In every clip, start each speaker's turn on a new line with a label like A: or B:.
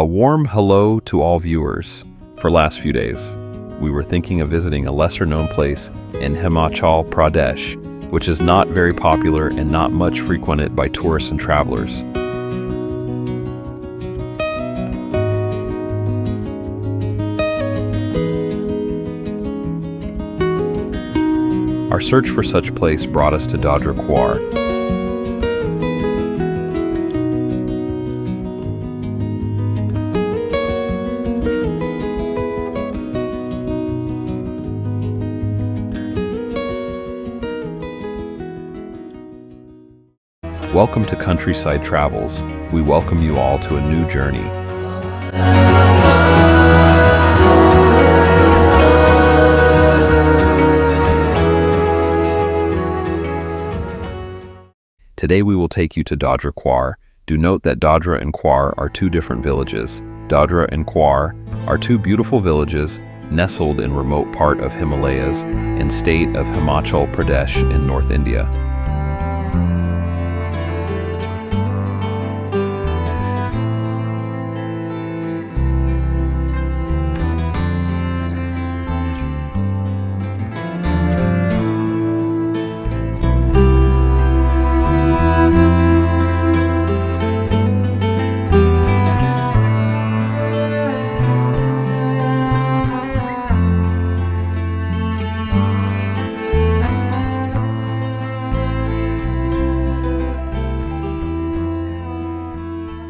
A: A warm hello to all viewers. For last few days, we were thinking of visiting a lesser-known place in Himachal Pradesh, which is not very popular and not much frequented by tourists and travelers. Our search for such place brought us to Dodra Kwar. Welcome to Countryside Travels. We welcome you all to a new journey. Today we will take you to Dodra Kwar. Do note that Dodra and Kwar are two different villages. Dodra and Kwar are two beautiful villages nestled in remote part of Himalayas in state of Himachal Pradesh in North India.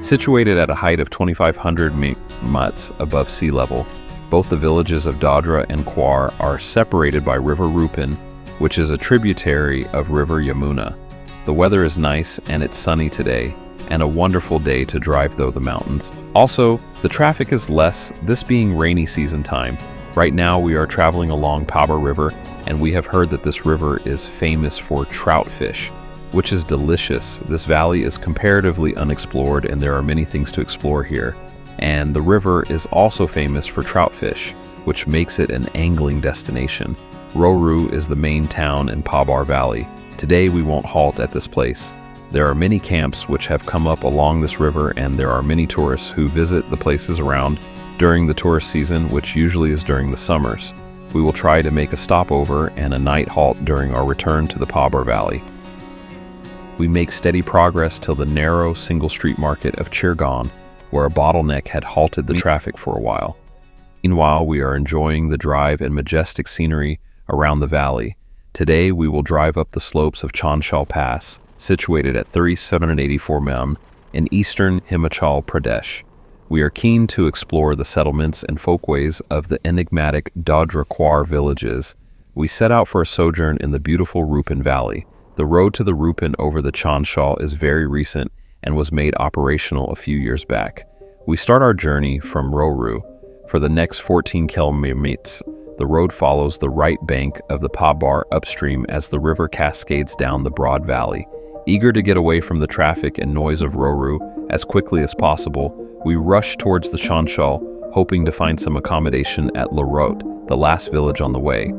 A: Situated at a height of 2,500 meters above sea level, both the villages of Dodra and Kwar are separated by River Rupin, which is a tributary of River Yamuna. The weather is nice and it's sunny today, and a wonderful day to drive through the mountains. Also, the traffic is less, this being rainy season time. Right now we are traveling along Pabbar River, and we have heard that this river is famous for trout fish, which is delicious. This valley is comparatively unexplored and there are many things to explore here. And the river is also famous for trout fish, which makes it an angling destination. Rohru is the main town in Pabbar Valley. Today we won't halt at this place. There are many camps which have come up along this river, and there are many tourists who visit the places around during the tourist season, which usually is during the summers. We will try to make a stopover and a night halt during our return to the Pabbar Valley. We make steady progress till the narrow single street market of Chirgaon, where a bottleneck had halted the traffic for a while. Meanwhile, we are enjoying the drive and majestic scenery around the valley. Today, we will drive up the slopes of Chanshal Pass, situated at 3,784 m in eastern Himachal Pradesh. We are keen to explore the settlements and folkways of the enigmatic Dodra Kwar villages. We set out for a sojourn in the beautiful Rupin Valley. The road to the Rupin over the Chanshal is very recent and was made operational a few years back. We start our journey from Rohru. For the next 14 kilometers, the road follows the right bank of the Pabbar upstream as the river cascades down the broad valley. Eager to get away from the traffic and noise of Rohru as quickly as possible, we rush towards the Chanshal, hoping to find some accommodation at Rohru, the last village on the way.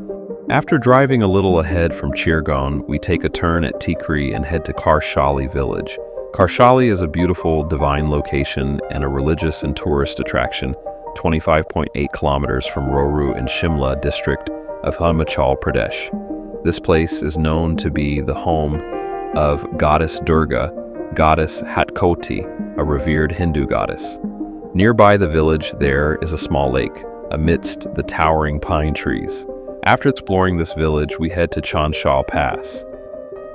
A: After driving a little ahead from Chirgaon, we take a turn at Tikri and head to Kharshali village. Kharshali is a beautiful divine location and a religious and tourist attraction, 25.8 kilometers from Rohru in Shimla district of Himachal Pradesh. This place is known to be the home of goddess Durga, goddess Hatkoti, a revered Hindu goddess. Nearby the village there is a small lake, amidst the towering pine trees. After exploring this village, we head to Chanshal Pass.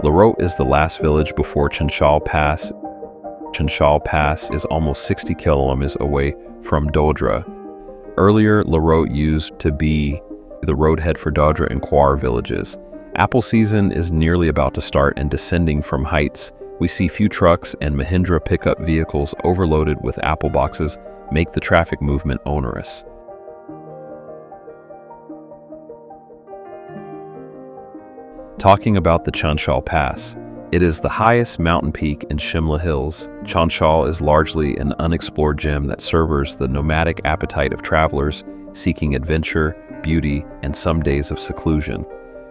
A: Rohru is the last village before Chanshal Pass. Chanshal Pass is almost 60 kilometers away from Dodra. Earlier, Rohru used to be the roadhead for Dodra and Kwar villages. Apple season is nearly about to start, and descending from heights, we see few trucks and Mahindra pickup vehicles overloaded with apple boxes make the traffic movement onerous. Talking about the Chanshal Pass, it is the highest mountain peak in Shimla Hills. Chanshal is largely an unexplored gem that serves the nomadic appetite of travelers seeking adventure, beauty, and some days of seclusion.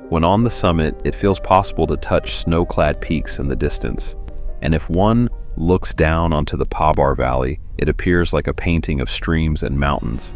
A: When on the summit, it feels possible to touch snow-clad peaks in the distance. And if one looks down onto the Pabbar Valley, it appears like a painting of streams and mountains.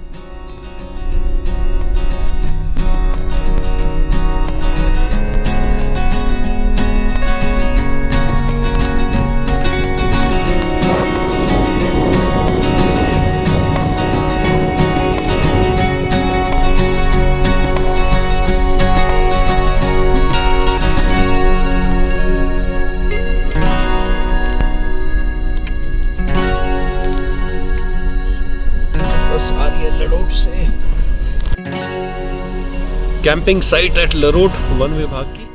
B: Camping site at Larot वन विभाग की।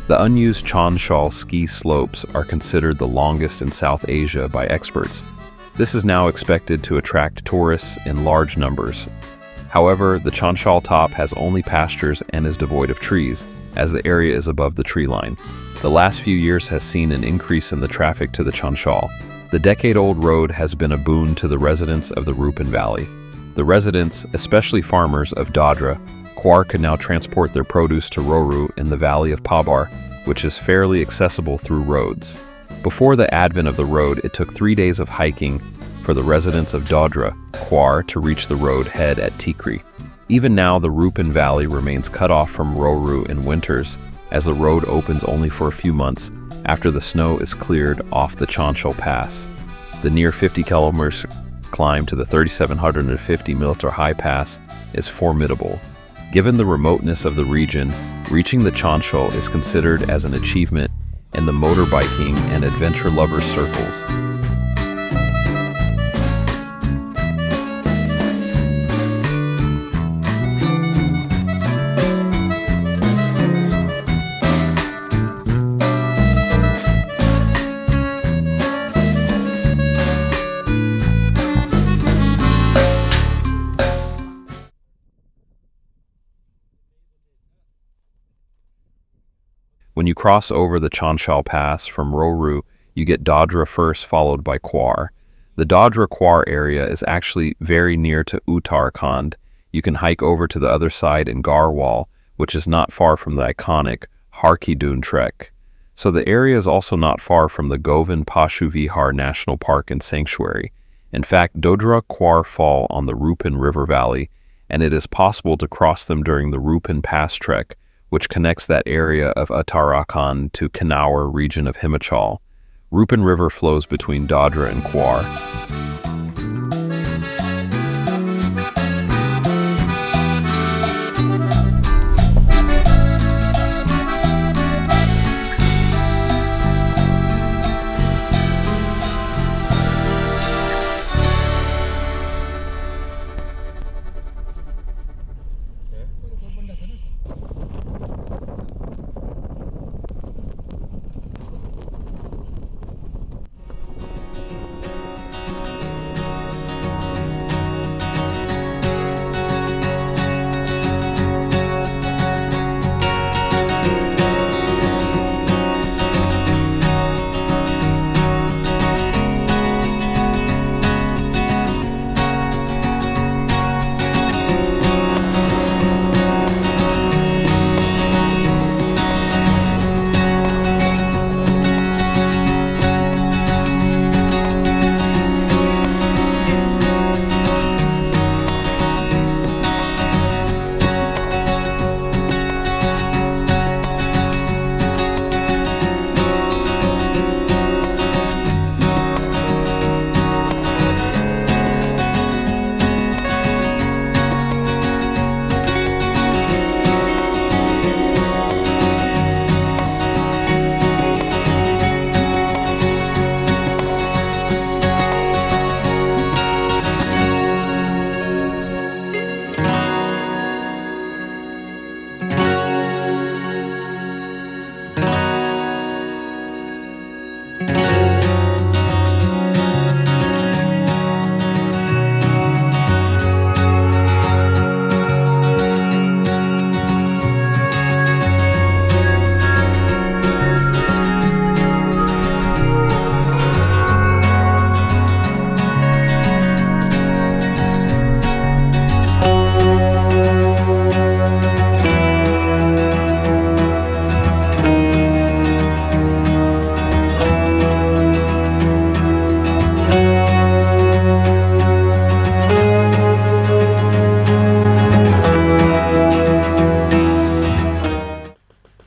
A: The unused Chanshal ski slopes are considered the longest in South Asia by experts. This is now expected to attract tourists in large numbers. However, the Chanshal top has only pastures and is devoid of trees, as the area is above the tree line. The last few years has seen an increase in the traffic to the Chanshal. The decade-old road has been a boon to the residents of the Rupin Valley. The residents, especially farmers of Dodra Kwar, could now transport their produce to Rohru in the valley of Pabbar, which is fairly accessible through roads. Before the advent of the road, it took 3 days of hiking for the residents of Dodra Kwar to reach the road head at Tikri. Even now, the Rupin Valley remains cut off from Rohru in winters, as the road opens only for a few months after the snow is cleared off the Chanshal Pass. The near 50 kilometers climb to the 3,750-meter high pass is formidable. Given the remoteness of the region, reaching the Chanshal is considered as an achievement in the motorbiking and adventure lovers circles. When you cross over the Chanshal Pass from Rohru, you get Dodra first, followed by Kwar. The Dodra Kwar area is actually very near to Uttarakhand. You can hike over to the other side in Garhwal, which is not far from the iconic Harki-Dun trek. So the area is also not far from the Govind Pashu Vihar National Park and Sanctuary. In fact, Dodra Kwar fall on the Rupin River Valley, and it is possible to cross them during the Rupin Pass trek, which connects that area of Uttarakhand to Kinnaur region of Himachal. Rupin River flows between Dodra and Kwar.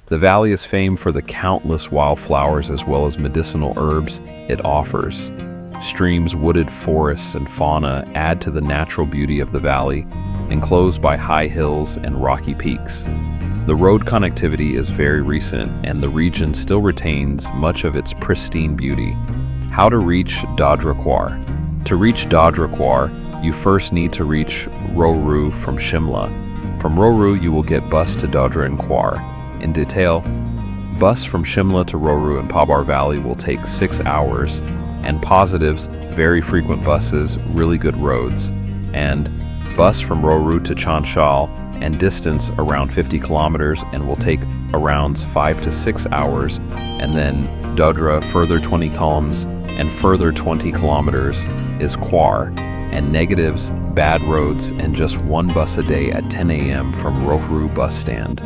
A: The valley is famed for the countless wildflowers as well as medicinal herbs it offers. Streams, wooded forests, and fauna add to the natural beauty of the valley, enclosed by high hills and rocky peaks. The road connectivity is very recent, and the region still retains much of its pristine beauty. How to reach Dodra Kwar. To reach Dodra Kwar, you first need to reach Rohru from Shimla. From Rohru, you will get bus to Dodra and Kwar. In detail, bus from Shimla to Rohru and Pabbar Valley will take 6 hours, and positives, very frequent buses, really good roads, and bus from Rohru to Chanshal and distance around 50 kilometers and will take around 5 to 6 hours, and then Dodra further 20 kilometers and further 20 kilometers is Kwar, and negatives, bad roads, and just one bus a day at 10 a.m. from Rohru bus stand.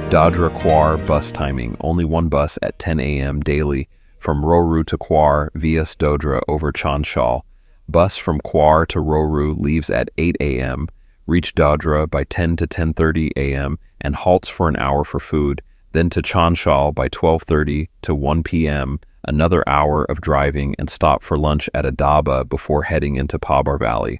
A: Dodra Kwar bus timing, only one bus at 10 a.m. daily from Rohru to Kwar via Dodra over Chanshal. Bus from Kwar to Rohru leaves at 8 a.m., reach Dodra by 10 to 10:30 a.m. and halts for an hour for food, then to Chanshal by 12:30 to 1 p.m., another hour of driving and stop for lunch at a dhaba before heading into Pabbar Valley.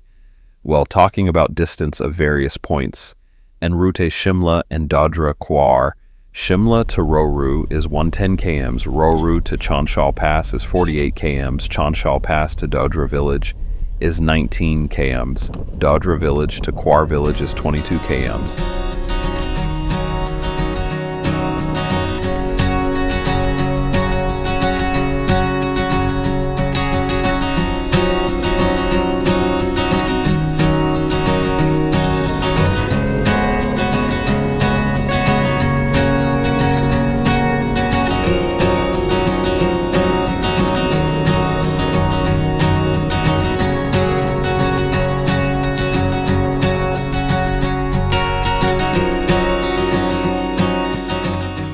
A: Well, talking about distance of various points, en route Shimla and Dodra Kwar. Shimla to Rohru is 110 km, Rohru to Chanshal Pass is 48 km, Chanshal Pass to Dodra village is 19 km, Dodra village to Kwar village is 22 km.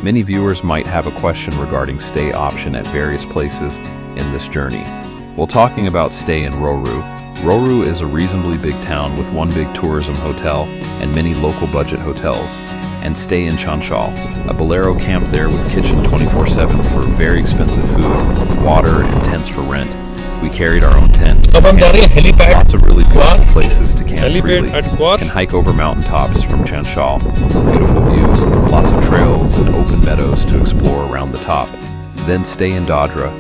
A: Many viewers might have a question regarding stay option at various places in this journey. While talking about stay in Rohru, Rohru is a reasonably big town with one big tourism hotel and many local budget hotels. And stay in Chanshal, a bolero camp there with kitchen 24/7 for very expensive food, water, and tents for rent. We carried our own tent. Lots of really beautiful places to camp freely. Can hike over mountaintops from Chanshal. Beautiful views, lots of trails and open meadows to explore around the top. Then stay in Dodra.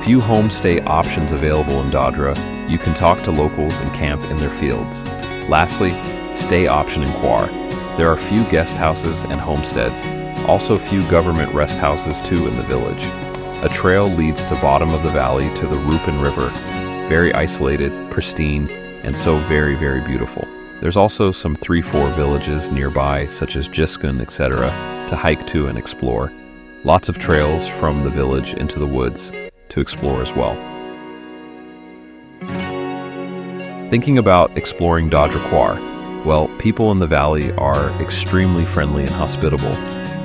A: Few homestay options available in Dodra. You can talk to locals and camp in their fields. Lastly, stay option in Kwar. There are few guest houses and homesteads. Also few government rest houses too in the village. A trail leads to bottom of the valley to the Rupin River, very isolated, pristine, and so very, very beautiful. There's also some 3-4 villages nearby, such as Jiskun, etc., to hike to and explore. Lots of trails from the village into the woods to explore as well. Thinking about exploring Dodra Kwar, well, people in the valley are extremely friendly and hospitable.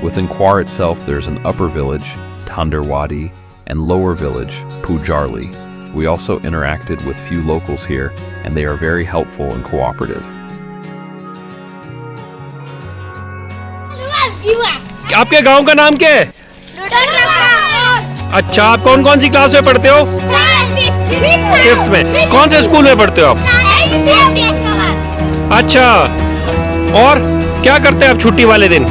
A: Within Kwar itself, there's an upper village, Tandarwadi, and lower village, Pujarli. We also interacted with few locals here, and they are very helpful and cooperative.
B: आपके गांव का नाम क्या है? अच्छा, आप कौन कौन सी क्लास में पढ़ते हो? 5th में। कौन से स्कूल में पढ़ते हो आप? अच्छा, और क्या करते हैं आप छुट्टी वाले दिन?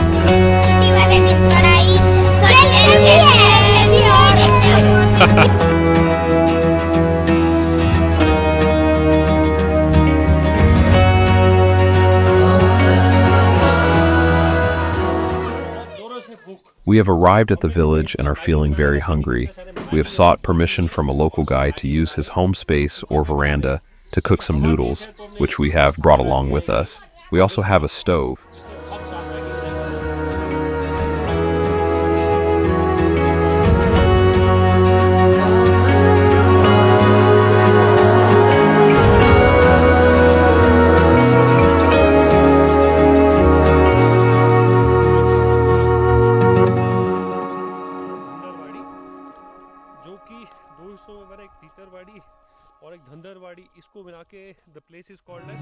A: We have arrived at the village and are feeling very hungry. We have sought permission from a local guy to use his home space or veranda to cook some noodles. which we have brought along with us. We also have a stove.
B: और एक धंधरवाड़ी इसको मिला के the place is called as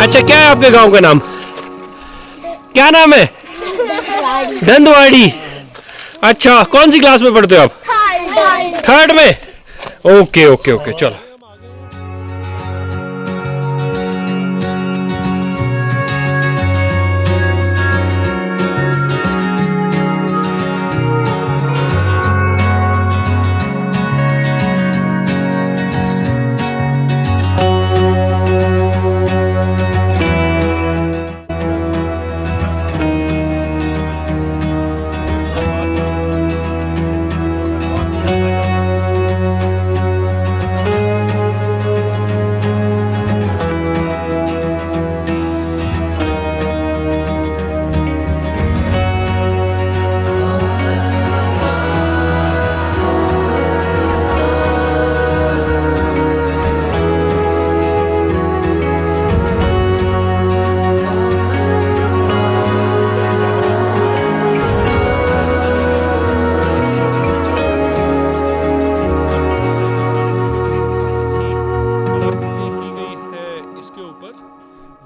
B: अच्छा क्या है आपके गांव का नाम क्या नाम है धंधवाड़ी अच्छा कौन सी क्लास में पढ़ते हो आप थर्ड में ओके ओके ओके चलो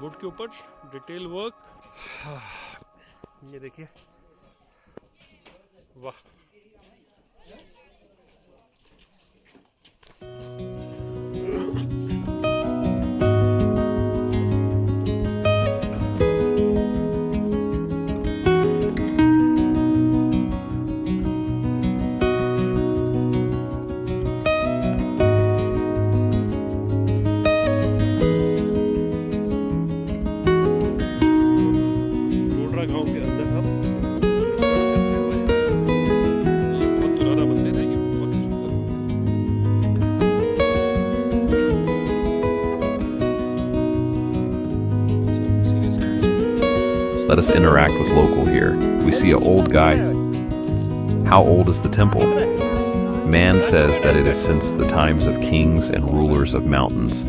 B: वुड के ऊपर डिटेल वर्क ये देखिए वाह
A: Let us interact with local here. We see an old guy. How old is the temple? Man says that it is since the times of kings and rulers of mountains.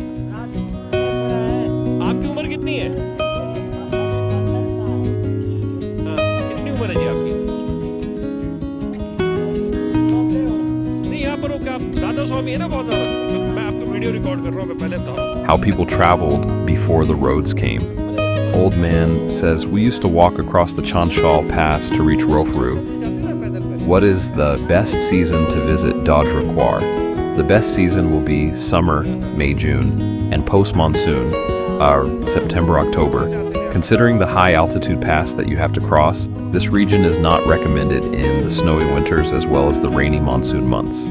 B: आपकी उम्र कितनी है? कितनी उम्र है जी आपकी? नहीं यहाँ पर वो क्या राधा स्वामी है ना बहुत ज़्यादा। मैं आपको वीडियो रिकॉर्ड कर रहा हूँ मैं पहले बता रहा हूँ।
A: How people traveled before the roads came. Old man says we used to walk across the Chanshal Pass to reach Rohru. What is the best season to visit Dodra Kwar? The best season will be summer, May, June, and post-monsoon, September, October. Considering the high altitude pass that you have to cross, this region is not recommended in the snowy winters as well as the rainy monsoon months.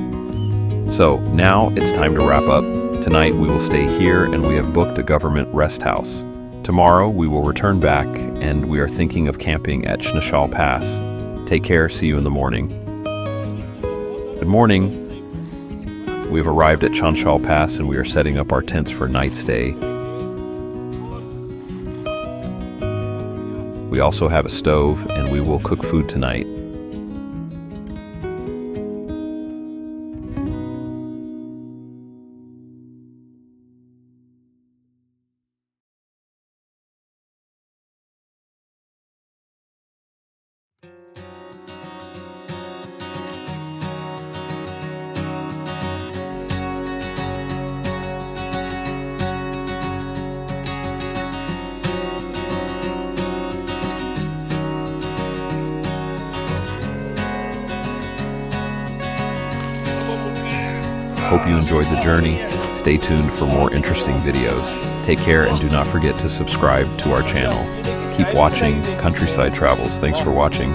A: So now it's time to wrap up. Tonight we will stay here and we have booked a government rest house. Tomorrow we will return back and we are thinking of camping at Chanshal Pass. Take care, see you in the morning. Good morning. We have arrived at Chanshal Pass and we are setting up our tents for night stay. We also have a stove and we will cook food tonight. Hope you enjoyed the journey. Stay tuned for more interesting videos. Take care and do not forget to subscribe to our channel. Keep watching Countryside Travels. Thanks for watching.